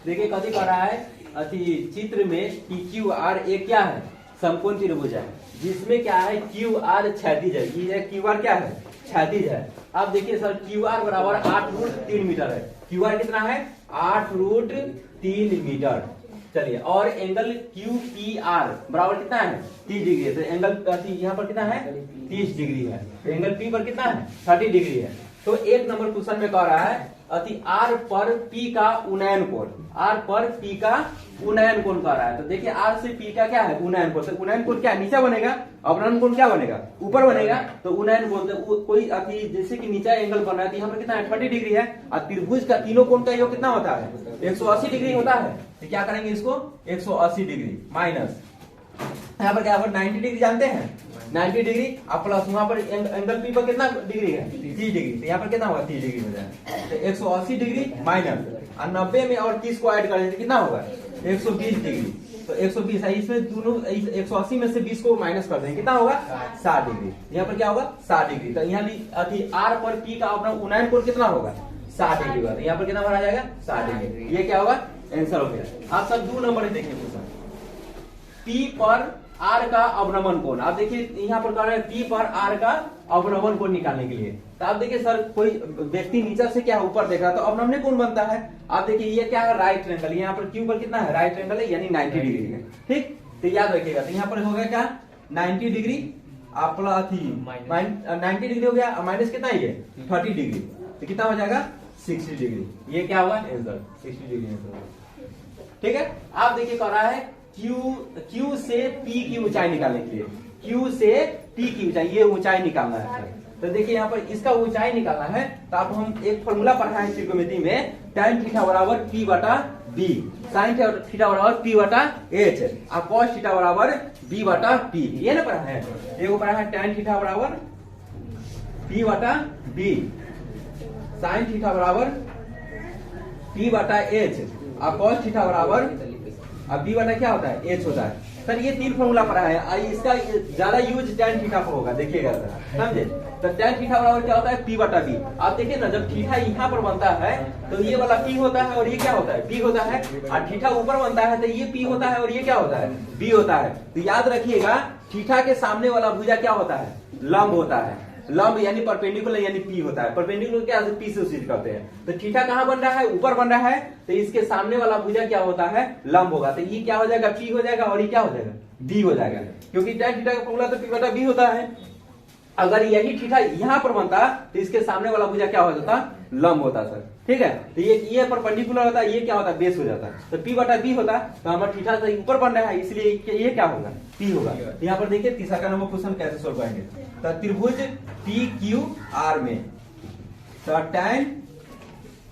देखिए कथी कर रहा है अति चित्र में कि क्यू आर एक क्या है समकोण त्रिभुज है जिसमें क्या है क्यू आर क्षैतिज है। ये क्यू आर क्या है क्षैतिज है। अब देखिए सर क्यू आर बराबर 8√3 मीटर है। क्यू आर कितना है 8√3 मीटर। चलिए और एंगल क्यू पी आर बराबर कितना है 30 डिग्री है। तो एंगल यहाँ पर कितना है 30 डिग्री है। तो एंगल पी पर कितना है 30 डिग्री है। तो एक नंबर क्वेश्चन में कह रहा है अति आर पर पी का उन्नयन कोण, आर पर पी का उन्नयन कोण कह रहा है। तो देखिए आर से पी का क्या है उन्नयन कोण। तो उन्नयन कोण क्या नीचे बनेगा, अवनयन कोण क्या बनेगा ऊपर बनेगा। तो उन्नयन कोण तो कोई अति जैसे कि नीचे एंगल बन रहा है तो यहाँ पर कितना है 30 डिग्री है। और त्रिभुज का तीनों कोण का योग कितना होता है 180 डिग्री होता है। तो क्या करेंगे इसको 180 डिग्री माइनस यहाँ पर क्या 90 डिग्री जानते हैं 90 डिग्री आप प्लस वहां पर एंगल पी पर कितना डिग्री है 30 डिग्री। तो यहाँ पर कितना होगा 30 डिग्री हो जाएगा। तो 180 डिग्री माइनस और 90 में और 30 को ऐड करेंगे तो कितना होगा 120 डिग्री। तो 120 है इसमें दोनों 180 में से 20 को माइनस कर देंगे कितना होगा 60 डिग्री। यहाँ पर क्या होगा 60 डिग्री। तो यहाँ आर पर पी का अपना उन्नयन कोण कितना होगा 60 डिग्री होगा। तो यहाँ पर कितना भरा जाएगा 60 डिग्री। ये क्या होगा आंसर हो गया। आप सब 2 नंबर देखें क्वेश्चन पी पर आर का अवनमन कोण। आप देखिए यहाँ पर कह रहे हैं पी पर आर का अवनमन कोण निकालने के लिए। तो आप देखिए सर कोई व्यक्ति नीचे से क्या ऊपर देख रहा है तो अवनमन कोण बनता है। आप देखिए ये क्या है राइट एंगल। यहाँ पर क्यू पर कितना है राइट एंगल है यानी 90 डिग्री है। ठीक तो याद रखिएगा। तो यहाँ पर हो गया क्या 90 डिग्री आप प्लस 90 डिग्री हो गया माइनस कितना ये 30 डिग्री। तो कितना हो जाएगा 60 डिग्री। ये क्या होगा आंसर 60 डिग्री आंसर। ठीक है। आप देखिए कह रहा है Q से P की ऊंचाई निकालने के लिए Q से P की ऊंचाई ये ऊंचाई निकालना है। तो देखिए यहाँ पर इसका ऊंचाई निकालना है तो आप हम एक फॉर्मूला पढ़ा है त्रिकोणमिति में tan थीटा बराबर P बटा B, sin थीटा बराबर P बटा H और cos थीटा बराबर B बटा P। ये ना पढ़ा है। एक पढ़ा है tan थीटा बराबर P बटा B, sin थीटा बराबर P बटा H और cos थीटा बराबर अब बी बटा क्या होता है एच होता है। सर ये 3 फॉर्मूला पढ़ा है। इसका ज्यादा यूज tan थीटा पर होगा देखिएगा सर समझे। तो tan थीटा बराबर क्या होता है P बटा B। आप देखिए ना जब थीटा यहाँ पर बनता है तो ये वाला P होता है और ये क्या होता है B होता है। और थीटा ऊपर बनता है तो ये P होता है और ये क्या होता है B होता है। तो याद रखिएगा थीटा के सामने वाला भुजा क्या होता है लंब होता है। लंब यानी परपेंडिकुलर यानी पी होता है। परपेंडिकुलर क्या पी से सूचित करते हैं। तो थीटा कहाँ बन रहा है ऊपर बन रहा है तो इसके सामने वाला भुजा क्या होता है लंब होगा। तो ये क्या हो जाएगा पी हो जाएगा और ये क्या हो जाएगा बी हो जाएगा क्योंकि tan थीटा का फॉर्मूला तो पी बटा बी होता है। अगर यही थीटा यहाँ पर बनता तो इसके सामने वाला भुजा क्या हो जाता लंब होता सर। ठीक है। तो ये परपेंडिकुलर होता है ये क्या होता है बेस हो जाता है। तो पी बटा बी होता तो हमारा थीटा से ऊपर बन रहा है इसलिए ये क्या होगा पी होगा। यहाँ पर देखिए तीसरा का नंबर क्वेश्चन कैसे सोल्व करेंगे। तो त्रिभुज पी क्यू आर में तो tan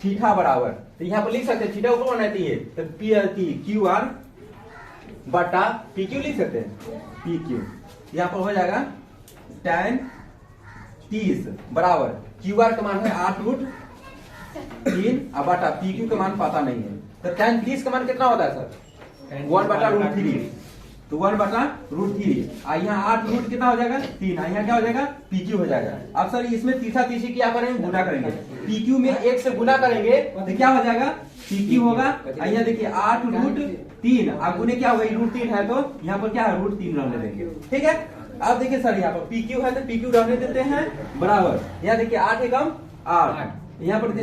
थीटा बराबर तो यहाँ पर लिख सकते हैं थीटा ऊपर बनना चाहिए तो पी क्यू आर बटा पी क्यू लिख सकते हैं पी क्यू। यहाँ पर हो जाएगा tan 30 बराबर क्यू आर का मान है 8√3 और बटा पी क्यू का मान पता नहीं है। तो tan 30 का मान कितना होता है सर 1 बटा √3। तो 1 बटा √3 यहाँ 8 रूट कितना हो जाएगा 3 यहाँ क्या हो जाएगा पी क्यू हो जाएगा। अब सर इसमें तीसरा तीसरी क्या करेंगे गुना करेंगे। पी क्यू में 1 से गुना करेंगे तो क्या हो जाएगा पी क्यू होगा। यहाँ देखिए 8√3 अब गुने क्या होगा √3 है तो यहाँ पर क्या है √3 रहने देंगे। ठीक है। अब देखिए सर यहाँ पर पी क्यू है तो पी क्यू रहने देते हैं बराबर। यहाँ देखिए 8 एकम 8 यहाँ पर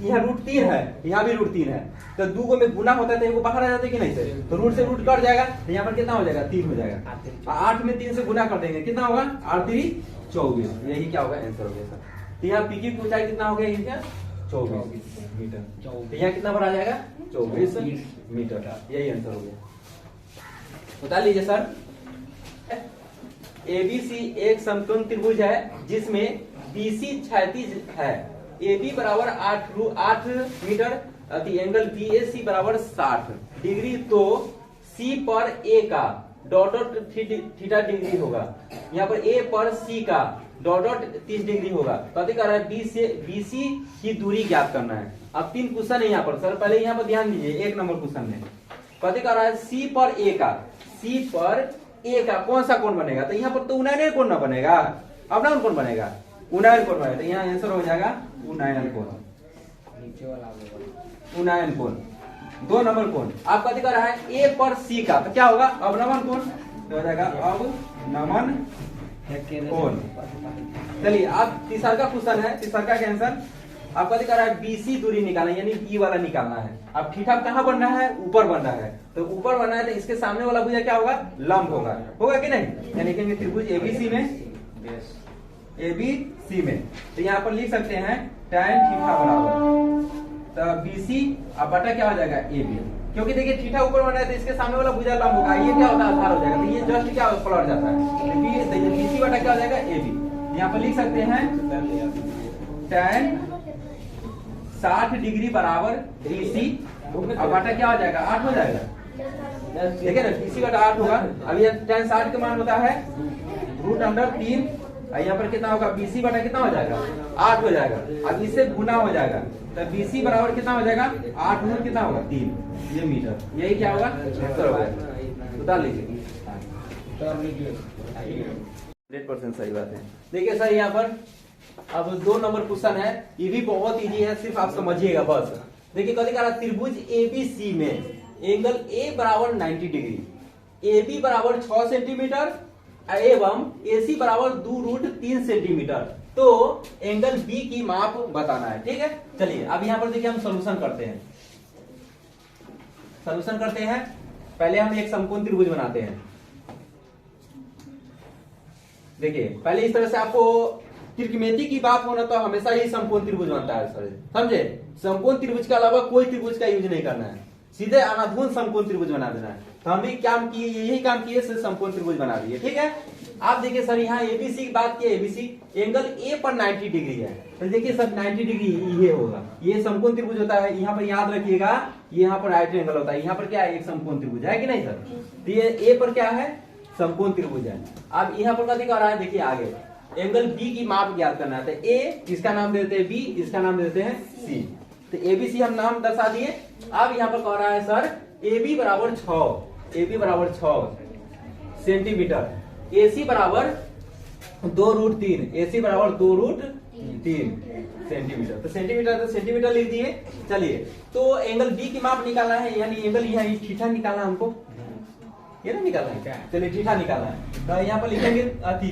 यहाँ √3 है यहाँ भी √3 है तो 2 को में गुना होता है तो एक बाहर आ जाते कि नहीं सर। तो रूट से रूट कट जाएगा तो यहाँ पर कितना हो जाएगा 3 हो जाएगा। 8 में 3 से गुना कर देंगे कितना होगा 8 3 24। यही क्या होगा आंसर हो गया सर। तो यहाँ पी क्यू की ऊंचाई कितना हो गया 24 मीटर। तो यहाँ कितना पर आ जाएगा 24 मीटर। यही आंसर हो गया। बता लीजिए सर एबीसी एक समकोण त्रिभुज है जिसमें बीसी क्षैतिज है। AB बराबर 8 मीटर एंगल BAC बराबर 60 डिग्री। तो C पर A का डॉट थीटा डिग्री होगा। यहाँ पर A पर C का डॉट 30 डिग्री होगा। कथी कर रहा है B से BC की दूरी ज्ञात करना है। अब 3 क्वेश्चन है यहाँ पर सर पहले यहाँ पर ध्यान दीजिए। 1 नंबर क्वेश्चन में कथी कर रहा है C पर A का कौन सा कोण बनेगा। तो यहाँ पर तो उन्नयन कोण ना बनेगा अपना कोण बनेगा उन्नयन कोण बनेगा। तो यहाँ आंसर हो जाएगा उन्नयन कोण। उन्नयन कोण 2 नंबर कोण। आप कथी कर रहा है ए पर सी का, तो क्या होगा अवनमन कोण, तो हो जाएगा अवनमन कोण। चलिए अब तीसरा का क्वेश्चन है, तीसरा का आंसर आप कथी कर रहा है बीसी दूरी निकालना, यानी ई वाला निकालना है। अब थीटा कहाँ बनना है, ऊपर बनना है, तो ऊपर बनना है तो इसके सामने वाला भुजा क्या होगा, लंब होगा, होगा कि नहीं। यानी कि त्रिभुज एबीसी में, एबीसी में, तो यहाँ पर लिख सकते हैं tan थीटा बराबर, तो बीसी अब बटा क्या हो जाएगा एबी, क्योंकि देखिए थीटा ऊपर बना है तो इसके सामने वाला भुजा लंब होगा, ये क्या होता है आधार हो जाएगा, तो ये जस्ट क्या पलट जाता है, बीसी बटा क्या हो जाएगा एबी। यहाँ पर लिख सकते हैं tan 60 डिग्री बराबर बीसी, अब बटा क्या हो जाएगा 8 हो जाएगा, देखिए ना बीसी बटा 8 होगा। अब ये tan 60 का मान होता है √3, यहाँ पर कितना होगा बीसी बटा कितना हो जाएगा 8 हो जाएगा। अब इससे गुना हो जाएगा, तो बीसी बराबर कितना हो जाएगा 8 गुना कितना होगा 3, ये मीटर, यही क्या होगा उत्तर होगा, उतार लीजिए 100% सही बात है। देखिए सर यहाँ पर अब 2 नंबर क्वेश्चन है, ये भी बहुत इजी है, सिर्फ आप समझिएगा बस। देखिए कथी कह रहा त्रिभुज एबीसी में एंगल ए बराबर 90 डिग्री, AB बराबर 6 सेंटीमीटर एवं AC बराबर 2√3 सेंटीमीटर, तो एंगल B की माप बताना है, ठीक है। चलिए अब यहाँ पर देखिए हम सॉल्यूशन करते हैं, सॉल्यूशन करते हैं। पहले हम एक समकोण त्रिभुज बनाते हैं। देखिए पहले इस तरह से आपको त्रिकोणमिति की बात होना तो हमेशा ही समकोण त्रिभुज बनता है सर, समझे। समकोण त्रिभुज के अलावा कोई त्रिभुज का यूज नहीं करना है, सीधे अनाधून समकोण त्रिभुज बना देना है। तो हम भी काम किए, यही काम किए, समकोण त्रिभुज बना दिए, ठीक है। आप देखिए सर यहाँ एबीसी की बात की, एबीसी एंगल ए पर 90 डिग्री है, तो देखिए सर 90 डिग्री ये होगा, ये समकोण त्रिभुज होता है। यहाँ पर याद रखिएगा यहाँ पर राइट एंगल होता है, यहाँ पर क्या है एक समकोण त्रिभुज है कि नहीं सर, तो ये ए पर क्या है समकोण त्रिभुज है। अब यहाँ पर कथी कर रहा है, देखिए आगे एंगल बी की माप ज्ञात करना है, तो ए इसका नाम दे देते हैं बी, इसका नाम दे देते हैं सी, तो एबीसी हम नाम दर्शा दिए। अब यहाँ पर कह रहा है सर AB बराबर 6, AB बराबर 6 सेंटीमीटर, AC बराबर 2√3, AC बराबर 2√3 सेंटीमीटर, तो सेंटीमीटर लिख दिए। चलिए तो एंगल बी की माप निकालना है, यानी एंगल यहाँ थीटा निकालना है हमको, ये ना निकालना है क्या, चलिए थीटा निकालना है। तो यहाँ पर लिखेंगे अति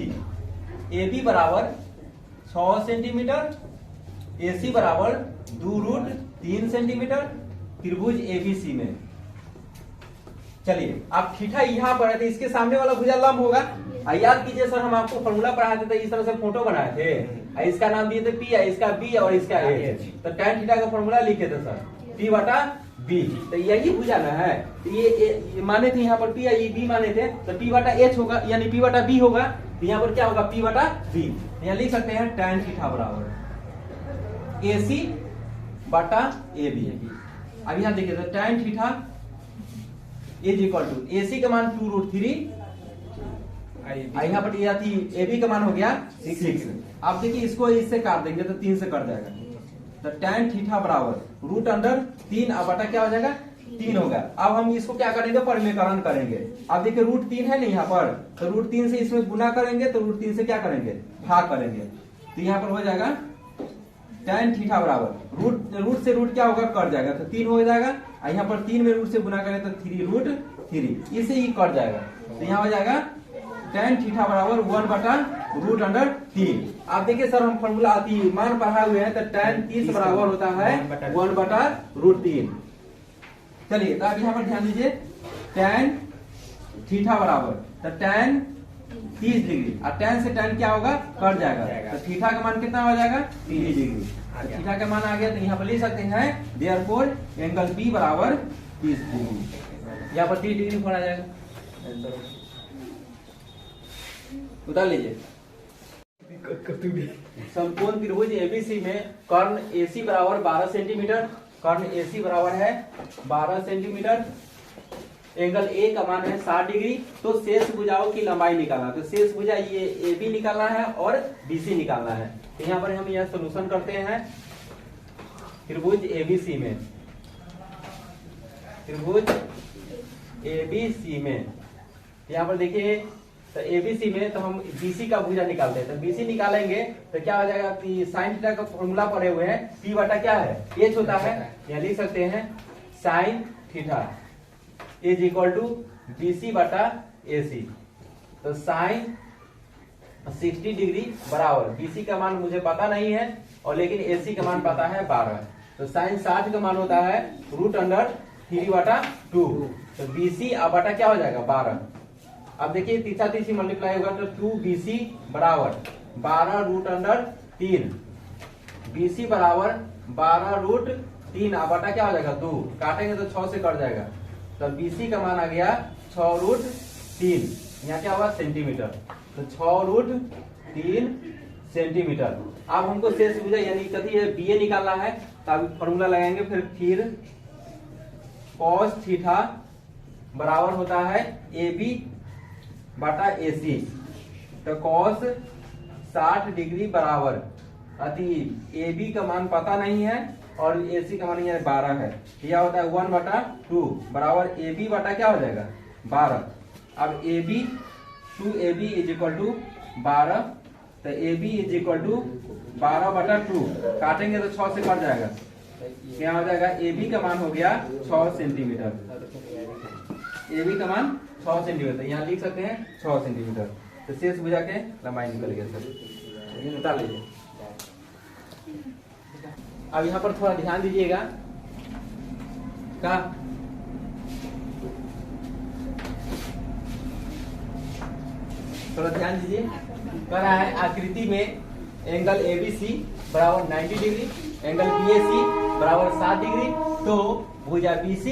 AB बराबर 6 सेंटीमीटर, AC बराबर 2√3 सेंटीमीटर, त्रिभुज एबीसी में। चलिए अब थीटा यहाँ पर है तो इसके सामने वाला भुजा लंब होगा। याद कीजिए सर हम आपको फॉर्मूला पढ़ाए थे, तो इस तरह से फोटो बनाए थे, इसका नाम दिए थे P, इसका B और इसका H, तो tan थीटा का फॉर्मूला लिखे थे सर P बटा B, तो यही भुजा ना है, तो ये माने थे यहाँ पर P, ये B माने थे, तो P बटा H होगा, यानी P बटा B होगा, तो यहाँ पर क्या होगा P बटा B। यहाँ लिख सकते हैं tan थीटा बराबर AC बटा AB। अब यहाँ देखिए तो tan theta is equal to AC का मान 2√3, यहाँ पर ये थी AB का मान हो गया 6। अब देखिए इसको इससे काट देंगे तो 3 से कट जाएगा, तो tan थीटा बराबर √3 अब बटा क्या हो जाएगा 3 होगा। अब हम इसको क्या करेंगे परिमेयकरण करेंगे। अब देखिए √3 है ना यहाँ पर, तो √3 से इसमें गुना करेंगे, तो √3 से क्या करेंगे भाग करेंगे, तो यहाँ पर हो जाएगा tan थीटा बराबर रूट से रूट क्या होगा कट जाएगा, तो 3 हो जाएगा, यहाँ पर 3 में रूट से गुना करें तो 3√3, इसे ही कट जाएगा, तो यहाँ हो जाएगा tan थीटा बराबर 1/√3। आप देखिए सर हम फॉर्मूला मान पढ़ाए हुए हैं, तो tan 30 बराबर होता है 1/√3। चलिए तो अब यहाँ पर ध्यान दीजिए tan थीटा बराबर, तो tan 30 डिग्री, और tan से tan क्या होगा कट जाएगा, तो थीटा का मान कितना हो जाएगा 30 डिग्री, थीटा का मान आ गया, तो यहाँ पर लिख सकते हैं देयरफॉर एंगल B बराबर 30 डिग्री, यहाँ पर 30 डिग्री पड़ा जाएगा, उतार लीजिए। समकोण त्रिभुज एबीसी में कर्ण AC बराबर 12 सेंटीमीटर, कर्ण AC बराबर है 12 सेंटीमीटर, एंगल A का मान है 60 डिग्री, तो शेष भुजाओं की लंबाई निकालना, तो शेष भुजा ये AB निकालना है और BC निकालना है। तो यहाँ पर हम यह सोल्यूशन करते हैं त्रिभुज एबीसी में, त्रिभुज एबीसी में यहाँ पर देखिए तो एबीसी में तो हम BC का भुजा निकालते हैं, तो BC निकालेंगे तो क्या हो जाएगा साइन थीटा का फॉर्मूला पढ़े हुए हैं, P बटा क्या है H होता है, यहाँ लिख सकते हैं sine theta is equal to BC बटा AC। तो साइन 60 डिग्री बराबर BC का मान मुझे पता नहीं है और लेकिन AC का मान पता है 12। तो साइन 60 का मान होता है √3 बटा 2। तो BC अब बटा क्या हो जाएगा 12। अब देखिए तीसरा तीसरी मल्टीप्लाई होगा तो 2BC बराबर 12√3। BC बराबर 12√3 अब बटा क्या हो जाएगा 2, काटेंगे तो 6 से कट जाएगा। तो BC का मान आ गया 6√3, यहाँ क्या होगा सेंटीमीटर। तो 6√3 सेंटीमीटर। अब हमको शेष भुजा यानी कथी है BA निकालना है, तो अब फॉर्मूला लगाएंगे फिर cos थीटा बराबर होता है AB बटा AC। तो cos 60 डिग्री बराबर अति AB का मान पता नहीं है और AC का मान यहाँ 12 है, यह होता है 1/2 बराबर AB बटा क्या हो जाएगा 12। अब AB 2AB is equal to 12। तो AB इज इक्वल टू 12/2, काटेंगे तो 6 से कट जाएगा, क्या हो जाएगा AB का मान हो गया 6 सेंटीमीटर। AB का मान 6 सेंटीमीटर, यहाँ लिख सकते हैं 6 सेंटीमीटर। तो शेष भुजा के लंबाई निकल गया सर, ये निकाल लीजिए। अब यहाँ पर थोड़ा ध्यान दीजिएगा का थोड़ा ध्यान दीजिए। कह रहा है आकृति में एंगल ABC बराबर 90 डिग्री, एंगल BAC बराबर 60 डिग्री, तो भुजा BC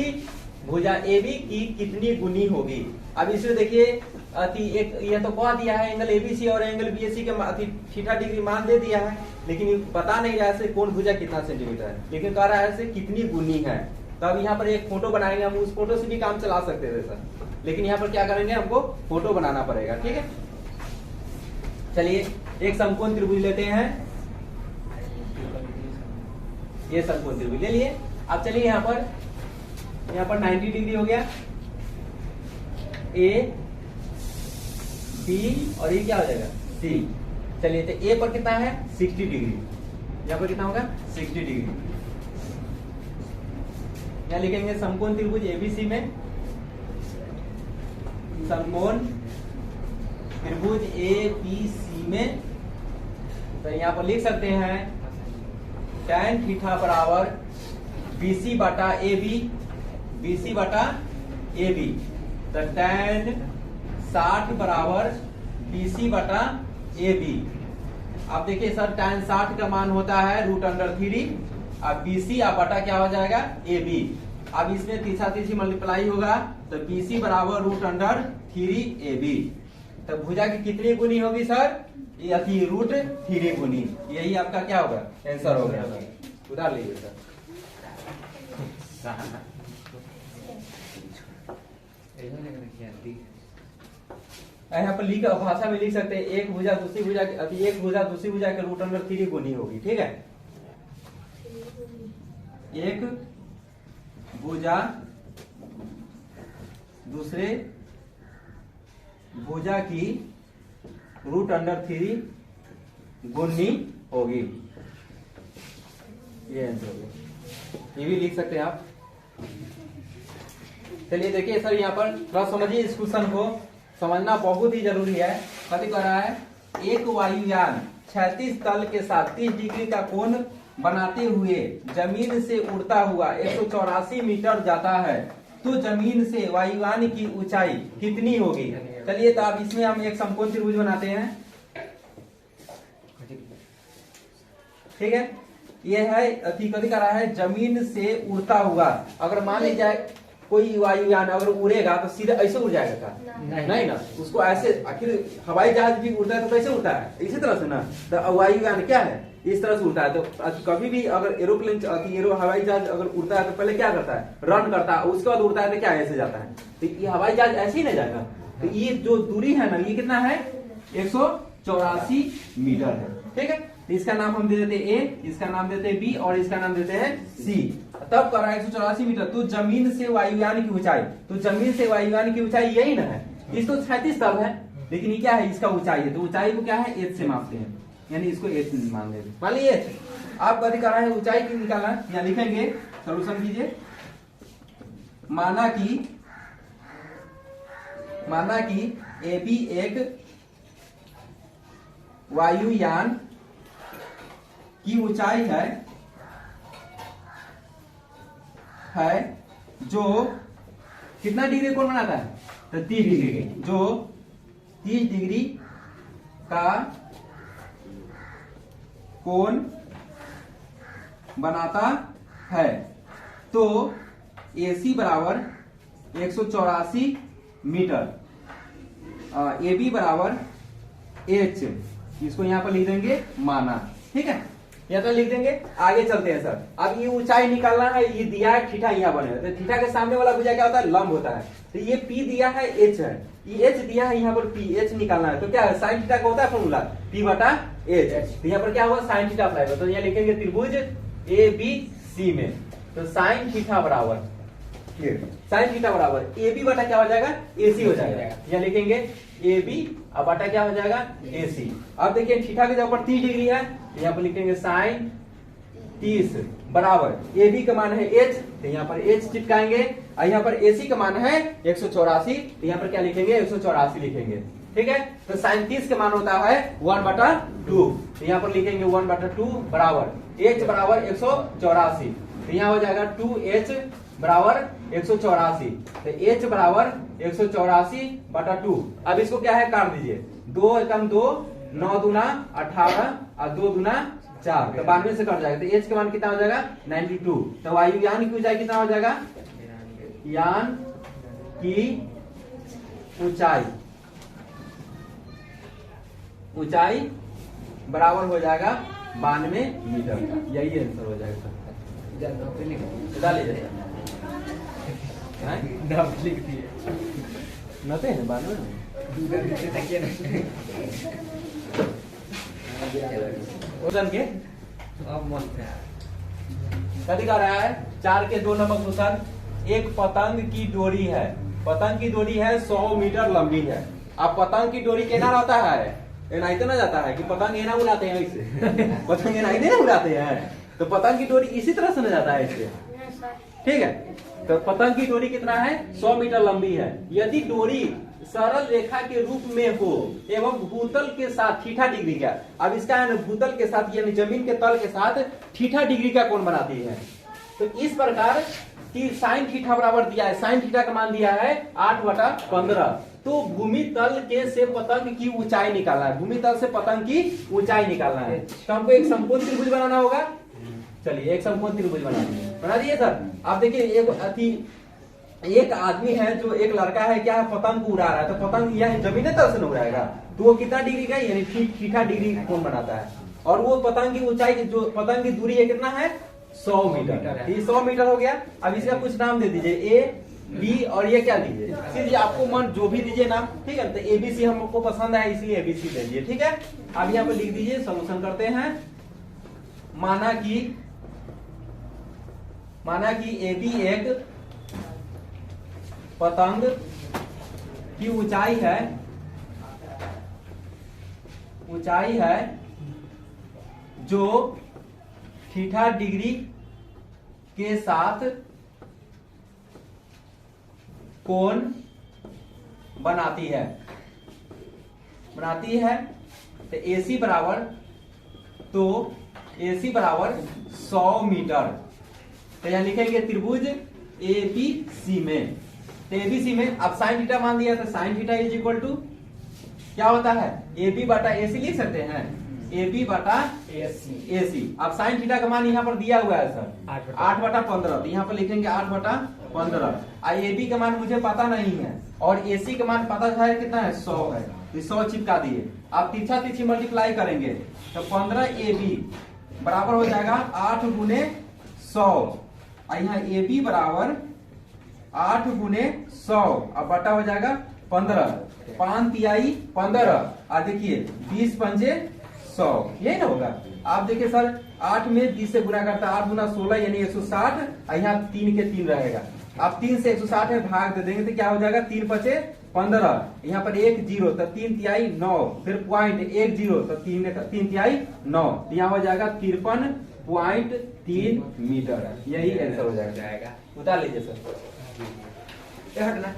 भुजा AB की कितनी गुनी होगी। अब इसमें देखिए एक यह तो कह दिया है एंगल ABC और एंगल BAC के थीटा डिग्री मान दे दिया है, लेकिन बता नहीं रहा है कौन भुजा कितना सेंटीमीटर है, लेकिन कह रहा है कितनी गुनी है। तो अब यहाँ पर एक फोटो बनाएंगे, हम उस फोटो से भी काम चला सकते थे सर, लेकिन यहाँ पर क्या करेंगे हमको फोटो बनाना पड़ेगा। ठीक है, चलिए एक समकोण त्रिभुज लेते हैं, ये समकोण त्रिभुज ले लिए। अब चलिए यहाँ पर 90 डिग्री हो गया A B और ये क्या हो जाएगा C। चलिए तो A पर कितना है 60 डिग्री, यहाँ पर कितना होगा 60 डिग्री। यहाँ लिखेंगे समकोण त्रिभुज ABC में, समकोण त्रिभुज ABC में, तो यहाँ पर लिख सकते हैं tan थीटा बराबर BC बटा AB, BC बटा AB। तो tan 60 बराबर BC बटा AB। अब देखिए सर tan 60 का मान होता है √3, अब BC अब बटा क्या हो जाएगा AB। अब इसमें तीसरी मल्टीप्लाई होगा तो BC बराबर √3 AB। तो भुजा की कितनी गुनी होगी सर, ये √3 गुनी, यही आपका क्या होगा आंसर होगा। उधार लीजिए सर। यहाँ पर लिख भाषा में लिख सकते हैं एक भुजा दूसरी भुजा के √3 गुनी होगी। ठीक है, एक भुजा दूसरे भुजा की √3 गुनी होगी, ये आंसर होगा। ये भी लिख सकते हैं आप। चलिए देखिए सर यहाँ पर थोड़ा समझिए, इस क्वेश्चन को समझना बहुत ही जरूरी है। कथी कह रहा है, एक वायुयान 36 तल के साथ 30 डिग्री का कोण बनाते हुए जमीन से उड़ता हुआ 184 मीटर जाता है, तो जमीन से वायुयान की ऊंचाई कितनी होगी। चलिए तो अब इसमें हम एक समकोण त्रिभुज बनाते हैं। ठीक है, ये है कथी कर रहा है जमीन से उड़ता हुआ। अगर मान ली जाए कोई वायुयान अगर उड़ेगा तो सीधे ऐसे उड़ जाएगा का नहीं ना, उसको ऐसे, आखिर हवाई जहाज भी उड़ता है तो कैसे उड़ता है इसी तरह से ना। तो वायुयान क्या है इस तरह से उड़ता है। तो कभी भी अगर एरोप्लेन हवाई जहाज अगर उड़ता है तो पहले क्या करता है रन करता है, उसके बाद उड़ता है तो क्या ऐसे जाता है। तो ये हवाई जहाज ऐसे ही नहीं जाएगा। तो ये जो दूरी है ना ये कितना है 184 मीटर है। ठीक है, तो इसका नाम हम दे देते हैं A, इसका नाम देते हैं B और इसका नाम देते हैं C। तब कर रहा है 184 मीटर। तो जमीन से वायुयान की ऊंचाई, तो जमीन से वायुयान की ऊंचाई यही ना है, इस तो 36 तल है, लेकिन ये क्या है इसका ऊंचाई है। तो ऊंचाई को क्या है h से मापते हैं, यानी इसको h मान लेते मान लीजिए। आप कथी कर रहा है ऊंचाई की निकालना, यहाँ लिखेंगे सोल्यूशन कीजिए। माना कि AB एक वायुयान की ऊंचाई है जो कितना डिग्री कोण बनाता है, तो 30 डिग्री, जो 30 डिग्री का कोण बनाता है। तो AC बराबर 184 मीटर, AB बराबर H, इसको यहां पर लिख देंगे माना। ठीक है, या तो लिख देंगे। आगे चलते हैं सर। अब ये ऊंचाई निकालना है, ये दिया है थीटा यहाँ बने हुए, तो थीटा के सामने वाला भुजा क्या होता है, लंब होता है। तो ये P दिया है, H है, ये H दिया है, यहाँ पर P, H निकालना है। तो क्या है, साइन थीटा का होता है फॉर्मूला P बटा H। तो यहाँ पर क्या हुआ, साइन थीटा अप्लाई होगा। तो यहाँ लिखेंगे त्रिभुज ABC में, तो साइन थीटा बराबर AB बटा क्या हो जाएगा, AC हो जाएगा। यहाँ लिखेंगे AB अब बटा क्या हो जाएगा, AC। अब देखिए थीटा के जगह पर 30 डिग्री है, तो यहाँ पर लिखेंगे साइन 30 बराबर AB का मान है H, तो यहाँ पर H चिपकाएंगे, और यहाँ पर AC का मान है 184, तो यहाँ पर क्या लिखेंगे, 184 लिखेंगे। ठीक है, तो साइन 30 का मान होता है 1/2, तो यहाँ पर लिखेंगे 1/2 बराबर H बराबर 184, तो यहाँ हो जाएगा 2H बराबर 184, तो H बराबर 184/2। अब इसको क्या है, काट दीजिए, 2 एकम 2, 9 दूना 18 और 2 दूना 4, तो 92 से कट जाएगा। तो H का मान कितना हो जाएगा, 92। तो वायुयान की ऊंचाई कितना हो जाएगा, यान की ऊंचाई बराबर हो जाएगा 92 मीटर। यही आंसर हो जाएगा सर। डालिए लिख दिए नते हैं 92 के कभी कह रहा है 4 के 2 नंबर क्वेश्चन। एक पतंग की डोरी है, पतंग की डोरी है 100 मीटर लंबी है। अब पतंग की डोरी केना रहता है, एनाइते ना जाता है कि पतंग एना उड़ाते हैं ऐसे पतंग एनाइते ना उड़ाते हैं, तो पतंग की डोरी इसी तरह से न जाता है ऐसे। ठीक है, तो पतंग की डोरी कितना है, 100 मीटर लंबी है। यदि डोरी सरल रेखा के रूप में हो एवं भूतल के साथ थीटा डिग्री का, अब इसका है ना भूतल के साथ यानी जमीन के तल के साथ थीटा डिग्री का कोण बनाती है। तो इस प्रकार की साइन थीटा बराबर दिया है, साइन थीटा का मान दिया है 8/15। तो भूमि तल के से पतंग की ऊंचाई निकालना है, भूमि तल से पतंग की ऊंचाई निकालना है। तो हमको एक समकोण त्रिभुज बनाना होगा। चलिए एक समकोण त्रिभुज बना दिए सर। आप देखिए एक आदमी है, जो एक लड़का है, क्या है, पतंग को उड़ा रहा है। तो पतंग यह जमीन तल से न उड़ाएगा, तो वो कितना डिग्री का, यानी थीटा डिग्री कोण बनाता है। और वो पतंग की ऊंचाई, जो पतंग की दूरी है कितना है, 100 मीटर। ये 100 मीटर हो गया। अब इसका कुछ नाम दे दीजिए, A B और ये क्या दीजिए, सीधे आपको मन जो भी दीजिए नाम। ठीक है, तो ABC हमको पसंद है इसलिए ABC दे दीजिए। ठीक है, अब यहाँ पे लिख दीजिए, सोल्यूशन करते हैं। माना कि AB एक पतंग की ऊंचाई है जो थीटा डिग्री के साथ कोण बनाती है। तो AC बराबर 100 मीटर। तो यहाँ लिखेंगे त्रिभुज ABC में। तो ABC में अब साइन थीटा मान दिया, तो sine theta is equal to क्या होता है, AB बटा AC लिख सकते हैं, AB बटा AC। अब साइन थीटा का मान यहाँ पर दिया हुआ है सर 8/15, तो यहाँ पर लिखेंगे 8/15। AB का मान मुझे पता नहीं है और AC का मान पता है कितना है, 100 है, तो 100 चिपका दिए। आप तीछा तीछी मल्टीप्लाई करेंगे तो 15AB बराबर हो जाएगा 8 गुने 100, और यहाँ AB बराबर 8 गुने 100, अब बटा हो जाएगा 15, 5 तिहाई 15, और देखिए 20 पंजे 100, यही ना होगा। आप देखिए सर 8 में 20 से गुना करता है, 8 गुना 16 यानी 160, और यहाँ 3 के 3 रहेगा। आप 3 से 160 में भाग दे देंगे तो क्या हो जाएगा, 3 पचे 15, यहाँ पर 1 0 तो 3 तिहाई 9, फिर पॉइंट 1 0 तो 3 तिहाई 9, तो यहाँ हो जाएगा 53.3 मीटर। यही आंसर हो जाएगा। उतार लीजिए सर। ये हटना